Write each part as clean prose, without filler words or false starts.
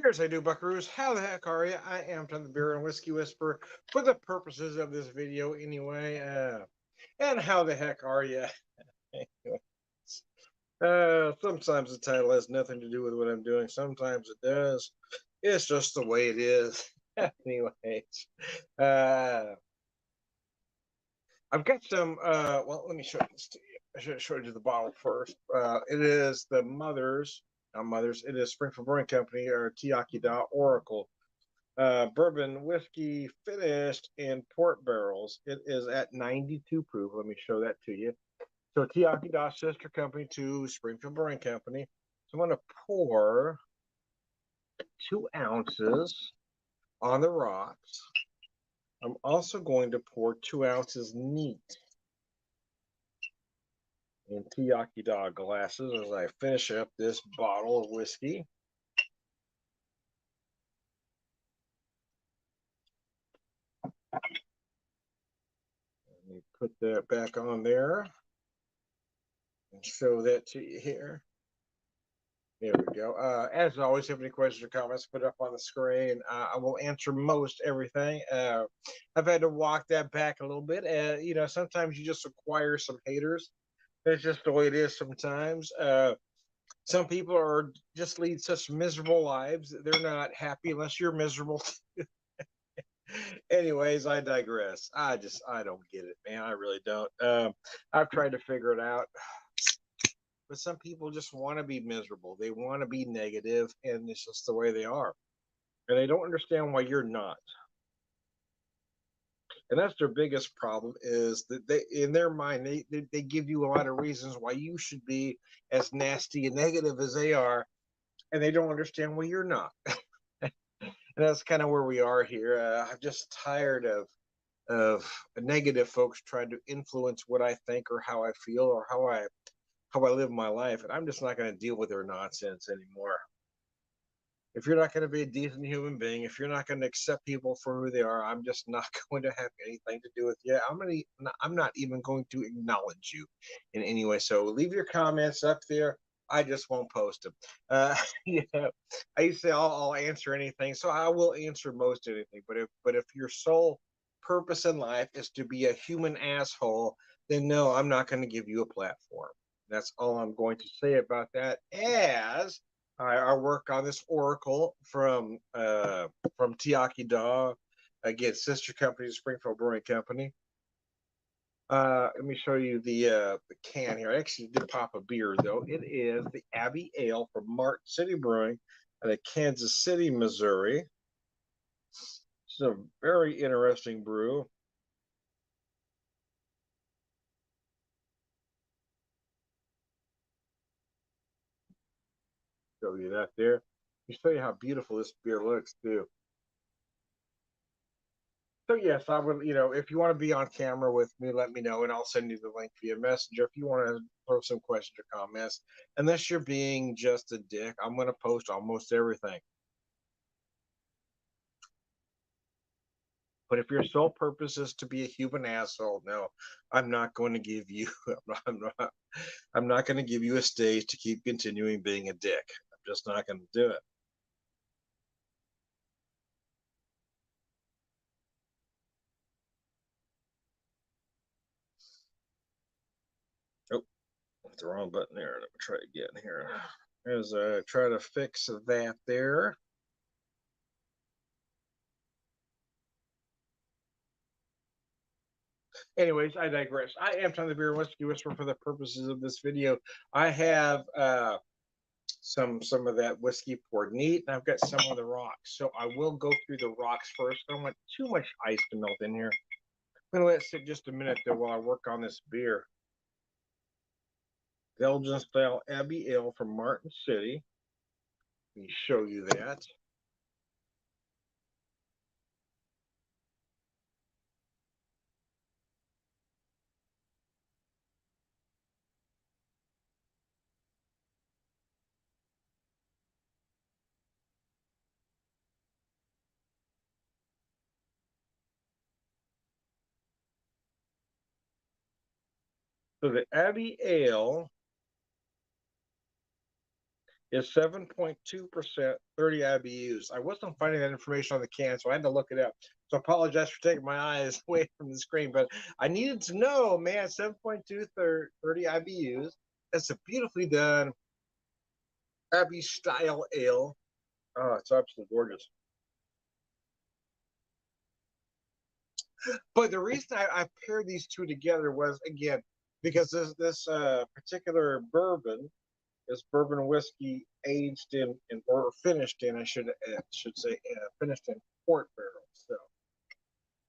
Cheers, I do, buckaroos. How the heck are you? I am Tom the Beer and Whiskey Whisperer for the purposes of this video, anyway. And how the heck are you? Sometimes the title has nothing to do with what I'm doing. Sometimes it does. It's just the way it is. Anyways, uh, I've got some. Well, let me show this to you. I should show you the bottle first. It is the not Mother's. It is Springfield Brewing Company or Tiakida Oracle bourbon whiskey finished in port barrels. It is at 92 proof. Let me show that to you. So Tiakida, sister company to Springfield Brewing Company. So I'm going to pour 2 ounces on the rocks. I'm also going to pour 2 ounces neat in Tiakida glasses as I finish up this bottle of whiskey. Let me put that back on there and show that to you here. There we go. As always, if you have any questions or comments, put it up on the screen. I will answer most everything. I've had to walk that back a little bit. Sometimes you just acquire some haters. That's just the way it is sometimes. Some people are just lead such miserable lives that they're not happy unless you're miserable. Anyways, I digress. I don't get it, man. I really don't. I've tried to figure it out. But some people just want to be miserable. They want to be negative, and it's just the way they are. And they don't understand why you're not. And that's their biggest problem is that they, in their mind, they give you a lot of reasons why you should be as nasty and negative as they are, and they don't understand why you're not. And that's kind of where we are here. I'm just tired of negative folks trying to influence what I think or how I feel or how I live my life, and I'm just not going to deal with their nonsense anymore. If you're not going to be a decent human being, if you're not going to accept people for who they are, I'm just not going to have anything to do with you. I'm not even going to acknowledge you in any way. So leave your comments up there. I just won't post them. Yeah, I used to say I'll answer anything, so I will answer most anything. But if your sole purpose in life is to be a human asshole, then no, I'm not going to give you a platform. That's all I'm going to say about that. As I work on this Oracle from Tiakida, again, sister company, Springfield Brewing Company. Let me show you the can here. I actually did pop a beer though. It is the Abbey Ale from Martin City Brewing out of Kansas City, Missouri. It's a very interesting brew. Show you that there. Let me show you how beautiful this beer looks too. So yes, I would. If you want to be on camera with me, let me know, and I'll send you the link via messenger. If you want to throw some questions or comments, unless you're being just a dick, I'm going to post almost everything. But if your sole purpose is to be a human asshole, no, I'm not going to give you. I'm not going to give you a stage to keep continuing being a dick. I'm just not going to do it. Oh, the wrong button there. Let me try again here. As I try to fix that there. Anyways, I digress. I am Tom the Beer and Whiskey Whisperer for the purposes of this video. I have some of that whiskey poured neat, and I've got some of the rocks. So I will go through the rocks first. I don't want too much ice to melt in here. I'm gonna let it sit just a minute though while I work on this beer. Belgian style Abbey Ale from Martin City. Let me show you that. So the Abbey Ale is 7.2%, 30 IBUs. I wasn't finding that information on the can, so I had to look it up. So I apologize for taking my eyes away from the screen, but I needed to know, man, 7.2, 30 IBUs. That's a beautifully done Abbey style ale. Oh, it's absolutely gorgeous. But the reason I paired these two together was, again, because this particular bourbon is bourbon whiskey aged in or finished in, I should say, finished in port barrels. So,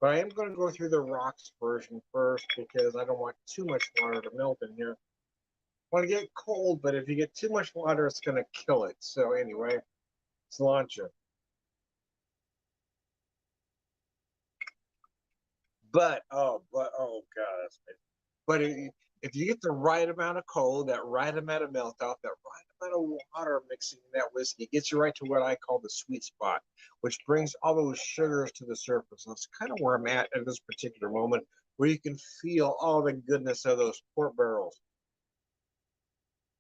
but I am going to go through the rocks version first because I don't want too much water to melt in here. I want to get cold, but if you get too much water, it's going to kill it. So anyway, let's launch it. Oh god, that's amazing. But if you get the right amount of cold, that right amount of melt off, that right amount of water mixing in that whiskey, it gets you right to what I call the sweet spot, which brings all those sugars to the surface. That's kind of where I'm at this particular moment, where you can feel all the goodness of those port barrels.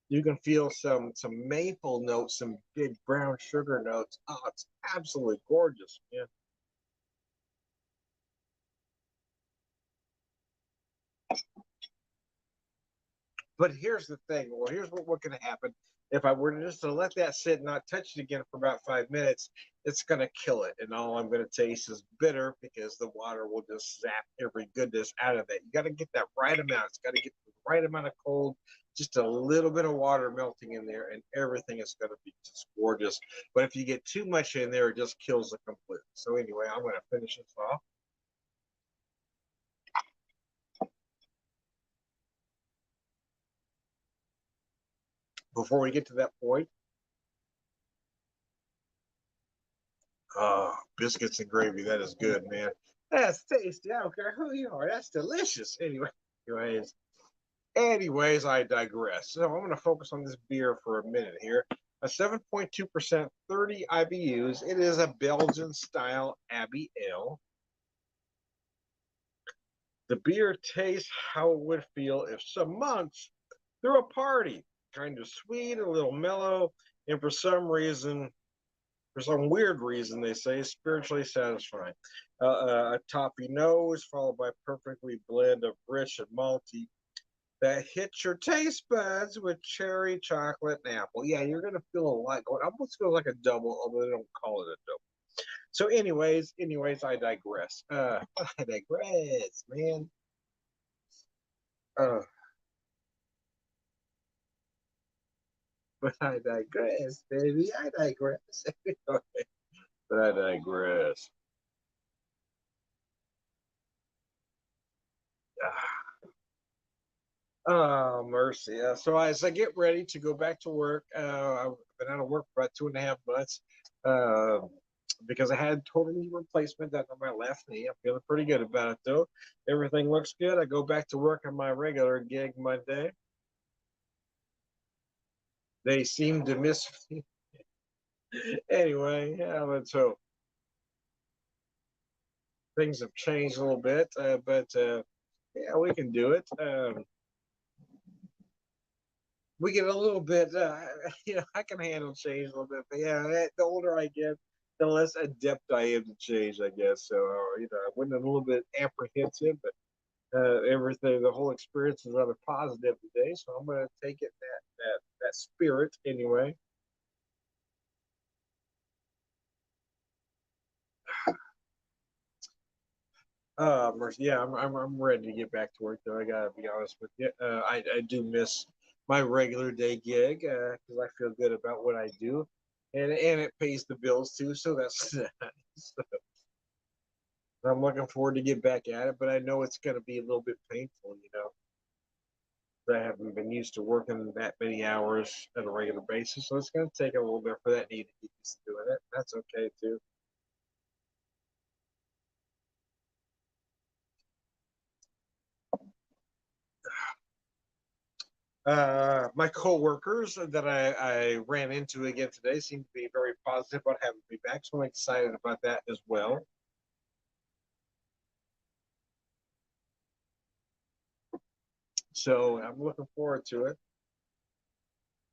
You can feel some maple notes, some big brown sugar notes. Oh, it's absolutely gorgeous. Yeah. But here's the thing. Well, here's what can happen. If I were to just to let that sit and not touch it again for about 5 minutes, it's going to kill it. And all I'm going to taste is bitter because the water will just zap every goodness out of it. You got to get that right amount. It's got to get the right amount of cold, just a little bit of water melting in there, and everything is going to be just gorgeous. But if you get too much in there, it just kills it completely. So anyway, I'm going to finish this off. Before we get to that point, biscuits and gravy. That is good, man. That's tasty. I don't care who you are. That's delicious. Anyways, anyways, I digress. So I'm going to focus on this beer for a minute here. A 7.2%, 30 IBUs. It is a Belgian style Abbey Ale. The beer tastes how it would feel if some monks threw a party. Kind of sweet, a little mellow, and for some weird reason, they say spiritually satisfying. A toppy nose, followed by perfectly blend of rich and malty that hits your taste buds with cherry, chocolate, and apple. Yeah, you're gonna feel a lot going. Almost feels like a double, although they don't call it a double. So, anyways, I digress. I digress, man. Uh, but I digress, baby. I digress. But I digress. Oh, mercy. So as I get ready to go back to work, I've been out of work for about 2.5 months uh, because I had total knee replacement done on my left knee. I'm feeling pretty good about it, though. Everything looks good. I go back to work on my regular gig Monday. They seem to miss me. Anyway, yeah, let's hope. Things have changed a little bit, but yeah, we can do it. We get a little bit, I can handle change a little bit, but yeah, the older I get, the less adept I am to change, I guess. So, I went a little bit apprehensive, but everything, the whole experience is rather positive today. So I'm going to take it that spirit anyway. Mercy, yeah, I'm ready to get back to work though. I gotta be honest with you. I do miss my regular day gig because I feel good about what I do, and it pays the bills too. So that's nice. I'm looking forward to get back at it, but I know it's going to be a little bit painful. I haven't been used to working that many hours on a regular basis, so it's going to take a little bit for that knee to get used to doing it. That's okay too. My coworkers that I ran into again today seem to be very positive about having me back, so I'm excited about that as well. So I'm looking forward to it.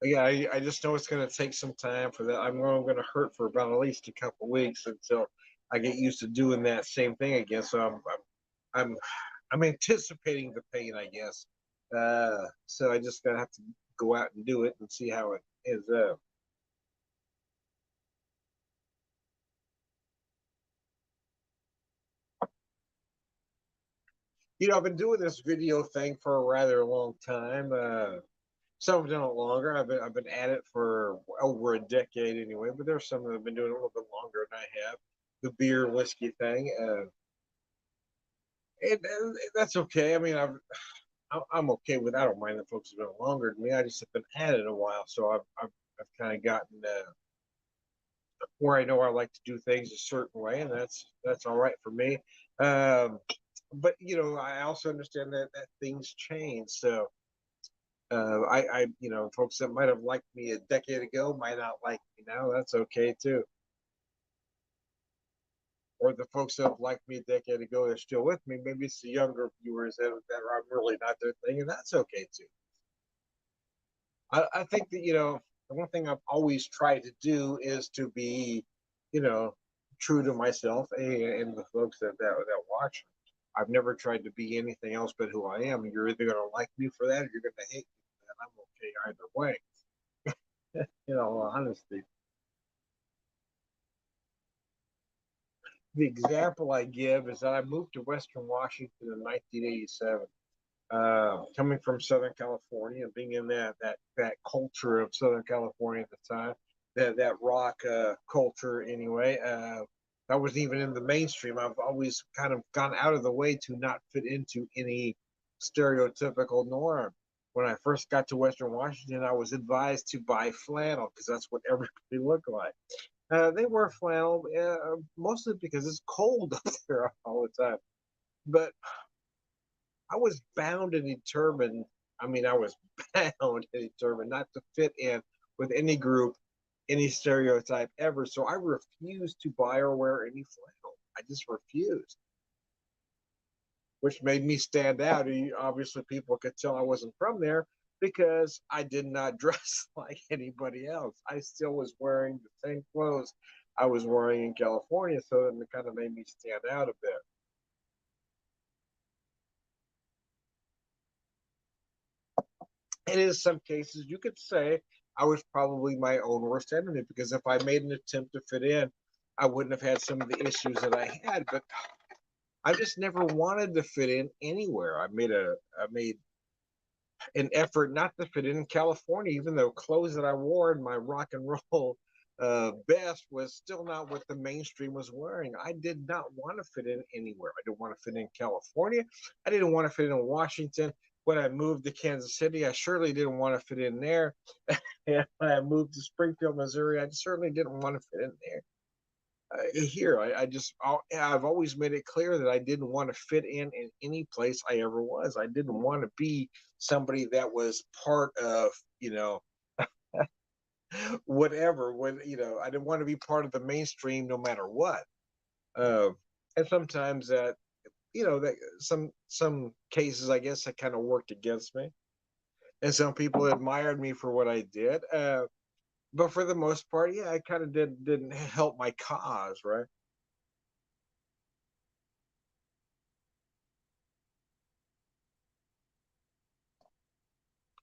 Yeah, I just know it's going to take some time for that. I'm going to hurt for about at least a couple weeks until I get used to doing that same thing again. So I'm I'm anticipating the pain, I guess. So I just gotta have to go out and do it and see how it is. I've been doing this video thing for a rather long time. Some have done it longer. I've been at it for over a decade anyway. But there's some that have been doing it a little bit longer than I have. The beer and whiskey thing. And that's okay. I mean, I'm okay with. I don't mind that folks have been longer than me. I just have been at it a while, so I've kind of gotten where I know I like to do things a certain way, and that's all right for me. Um, but I also understand that things change. So folks that might have liked me a decade ago might not like me now. That's okay too. Or the folks that have liked me a decade ago are still with me. Maybe it's the younger viewers that are really not their thing, and that's okay too. I think that the one thing I've always tried to do is to be, you know, true to myself and the folks that watch. I've never tried to be anything else but who I am. You're either going to like me for that or you're going to hate me for that. I'm okay either way. Honestly. The example I give is that I moved to Western Washington in 1987. Coming from Southern California, being in that culture of Southern California at the time, that rock culture anyway. That wasn't even in the mainstream. I've always kind of gone out of the way to not fit into any stereotypical norm. When I first got to Western Washington, I was advised to buy flannel because that's what everybody looked like. They wear flannel mostly because it's cold up there all the time. But I was bound and determined. I mean, I was bound and determined not to fit in with any group, any stereotype ever. So I refused to buy or wear any flannel. I just refused, which made me stand out. And obviously, people could tell I wasn't from there because I did not dress like anybody else. I still was wearing the same clothes I was wearing in California. So it kind of made me stand out a bit. And in some cases, you could say I was probably my own worst enemy because if I made an attempt to fit in, I wouldn't have had some of the issues that I had. But I just never wanted to fit in anywhere. I made an effort not to fit in California, even though clothes that I wore in my rock and roll best was still not what the mainstream was wearing. I did not want to fit in anywhere. I didn't want to fit in California. I didn't want to fit in Washington. When I moved to Kansas City, I surely didn't want to fit in there. And when I moved to Springfield, Missouri, I certainly didn't want to fit in there. Here, I've always made it clear that I didn't want to fit in any place I ever was. I didn't want to be somebody that was part of, you know, whatever. I didn't want to be part of the mainstream no matter what. Uh, and sometimes that some cases, I guess, that kind of worked against me. And some people admired me for what I did. But for the most part, yeah, I kind of didn't help my cause, right?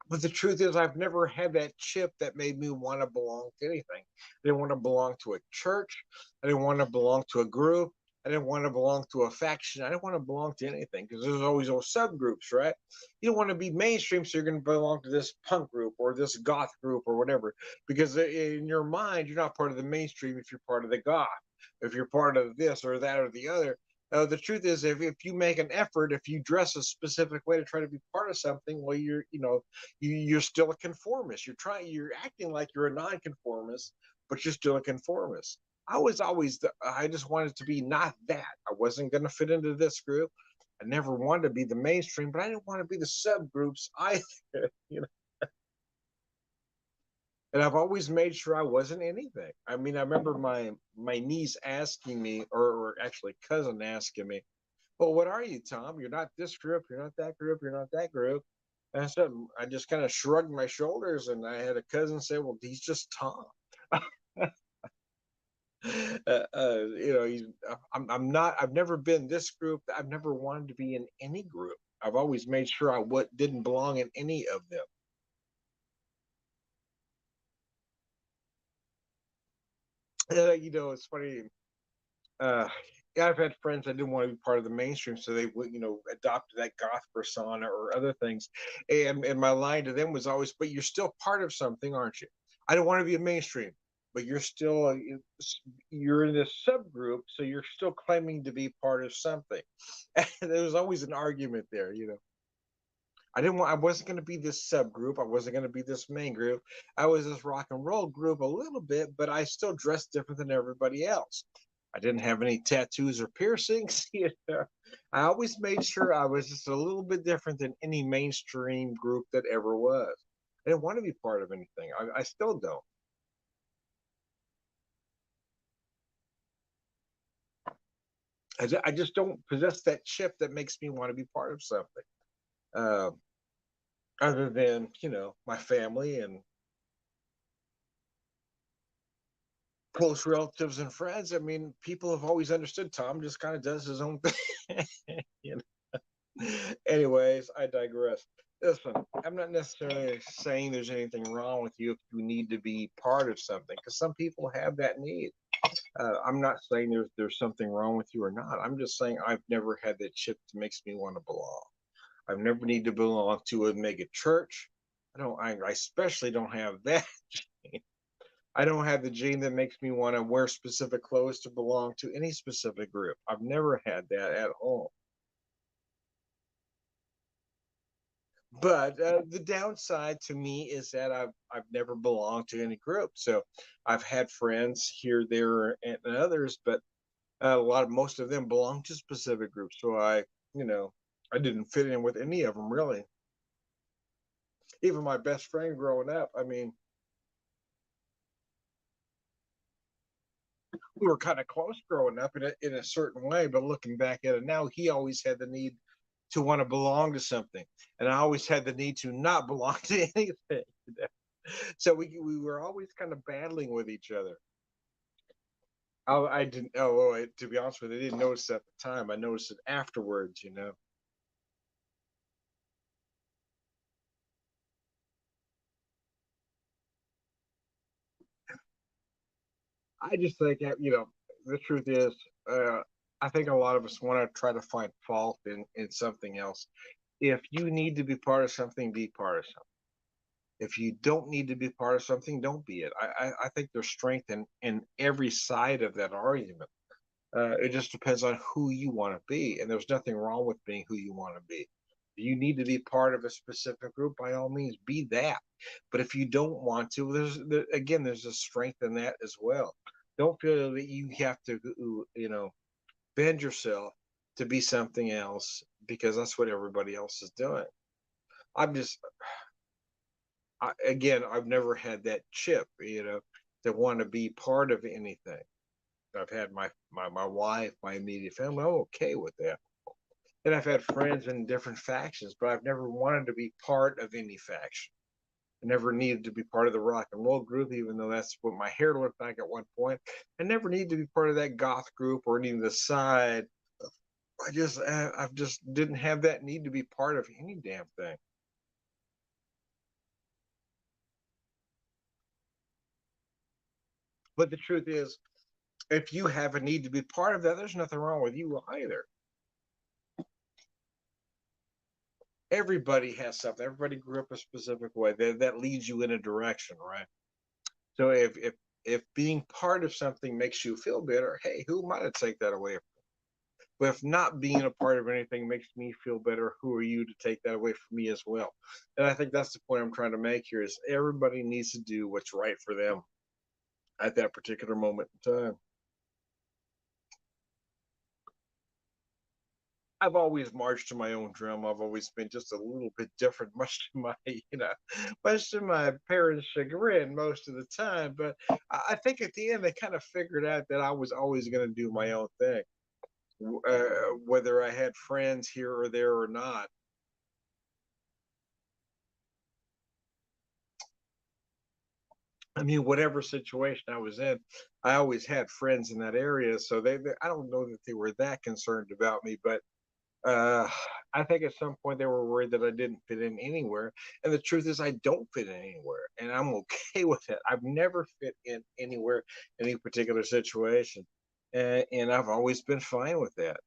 But the truth is, I've never had that chip that made me want to belong to anything. I didn't want to belong to a church. I didn't want to belong to a group. I didn't want to belong to a faction. I didn't want to belong to anything because there's always those subgroups, right? You don't want to be mainstream, so you're going to belong to this punk group or this goth group or whatever. Because in your mind, you're not part of the mainstream if you're part of the goth, if you're part of this or that or the other. The truth is, if you make an effort, if you dress a specific way to try to be part of something, well, you're still a conformist. You're acting like you're a nonconformist, but you're still a conformist. I just wanted to be not that. I wasn't going to fit into this group. I never wanted to be the mainstream, but I didn't want to be the subgroups either. you know. And I've always made sure I wasn't anything. I mean, I remember my niece asking me, or actually cousin asking me, "Well, what are you, Tom? You're not this group. You're not that group. You're not that group." And so I just kind of shrugged my shoulders, and I had a cousin say, "Well, he's just Tom." He's. I'm not. I've never been this group. I've never wanted to be in any group. I've always made sure I didn't belong in any of them. It's funny. Uh, yeah, I've had friends that didn't want to be part of the mainstream, so they would, adopted that goth persona or other things. And my line to them was always, "But you're still part of something, aren't you? I don't want to be a mainstream, but you're still you're in this subgroup, so you're still claiming to be part of something." And there was always an argument there. I wasn't going to be this subgroup. I wasn't going to be this main group. I was this rock and roll group a little bit, but I still dressed different than everybody else. I didn't have any tattoos or piercings. I always made sure I was just a little bit different than any mainstream group that ever was. I didn't want to be part of anything. I still don't. I just don't possess that chip that makes me want to be part of something. Um, Other than my family and close relatives and friends. I mean, people have always understood Tom just kind of does his own thing. you Anyways, I digress. Listen, I'm not necessarily saying there's anything wrong with you if you need to be part of something, because some people have that need. I'm not saying there's something wrong with you or not. I'm just saying I've never had that chip that makes me want to belong. I've never needed to belong to a mega church. I especially don't have that. I don't have the gene that makes me want to wear specific clothes to belong to any specific group. I've never had that at all. But the downside to me is that I've never belonged to any group. So I've had friends here, there, and others, but most of them belong to specific groups. So you know, I didn't fit in with any of them really. Even my best friend growing up, I mean, we were kind of close growing up in a certain way, but looking back at it now, he always had the need to want to belong to something, and I always had the need to not belong to anything. So we were always kind of battling with each other. I didn't. To be honest with you, I didn't notice it at the time. I noticed it afterwards. I just think the truth is, uh, I think a lot of us want to try to find fault in something else. If you need to be part of something, be part of something. If you don't need to be part of something, don't be it. I think there's strength in every side of that argument. It just depends on who you want to be, and there's nothing wrong with being who you want to be. If you need to be part of a specific group, by all means, be that. But if you don't want to, again, there's a strength in that as well. Don't feel that you have to, bend yourself to be something else because that's what everybody else is doing. I'm just, again, I've never had that chip, to want to be part of anything. I've had my wife, my immediate family. I'm okay with that. And I've had friends in different factions, but I've never wanted to be part of any faction. I never needed to be part of the rock and roll group, even though that's what my hair looked like at one point. I never needed to be part of that goth group or any of the side. I've just didn't have that need to be part of any damn thing. But the truth is, if you have a need to be part of that, there's nothing wrong with you either. Everybody has something. Everybody grew up a specific way that leads you in a direction, right? So if being part of something makes you feel better, hey, who am I to take that away from? But if not being a part of anything makes me feel better, who are you to take that away from me as well? And I think that's the point I'm trying to make here is everybody needs to do what's right for them at that particular moment in time. I've always marched to my own drum. I've always been just a little bit different, much to my, much to my parents' chagrin most of the time. But I think at the end they kind of figured out that I was always going to do my own thing, whether I had friends here or there or not. I mean, whatever situation I was in, I always had friends in that area, so I don't know that they were that concerned about me, but uh, I think at some point they were worried that I didn't fit in anywhere. And the truth is, I don't fit in anywhere, and I'm okay with it. I've never fit in anywhere, any particular situation, and I've always been fine with that.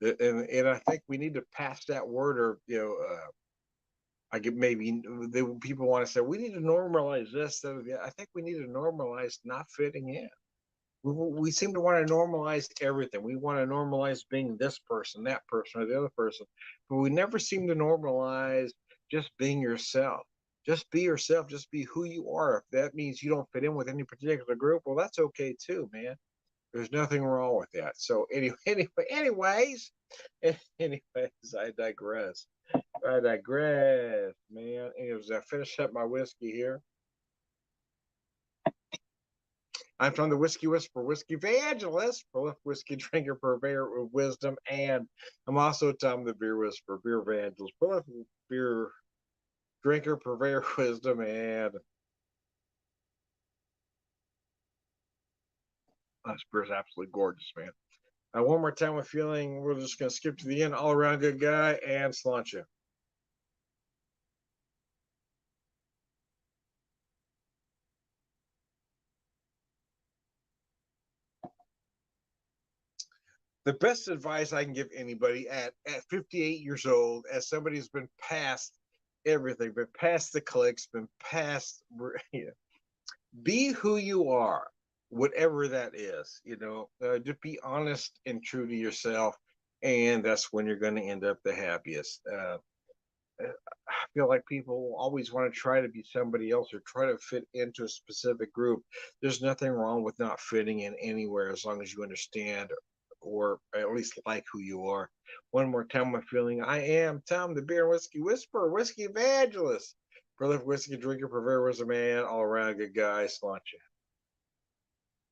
And I think we need to pass that word, or I get maybe people want to say we need to normalize this. That, or the I think we need to normalize not fitting in. We seem to want to normalize everything. We want to normalize being this person, that person, or the other person, but we never seem to normalize just being yourself. Just be yourself. Just be who you are. If that means you don't fit in with any particular group, well, that's okay too, man. There's nothing wrong with that. So anyways, I digress. I digress, man. Anyways, I finish up my whiskey here. I'm from the Whiskey Whisperer, Whiskey Evangelist, prolific whiskey drinker, purveyor of wisdom, and I'm also Tom the Beer Whisperer, Beer Evangelist, prolific beer drinker, purveyor of wisdom, and this beer is absolutely gorgeous, man. One more time with feeling, we're just going to skip to the end. All around good guy and Sláinte. The best advice I can give anybody at 58 years old, as somebody who's been past everything, been past the clicks, been past, you know, be who you are, whatever that is. Just be honest and true to yourself, and that's when you're going to end up the happiest. I feel like people always want to try to be somebody else or try to fit into a specific group. There's nothing wrong with not fitting in anywhere as long as you understand or at least like who you are. One more time, my feeling. I am Tom, the Beer and Whiskey Whisperer, Whiskey Evangelist, prolific whiskey drinker, purveyor, was a man, all around good guy, Sláinte.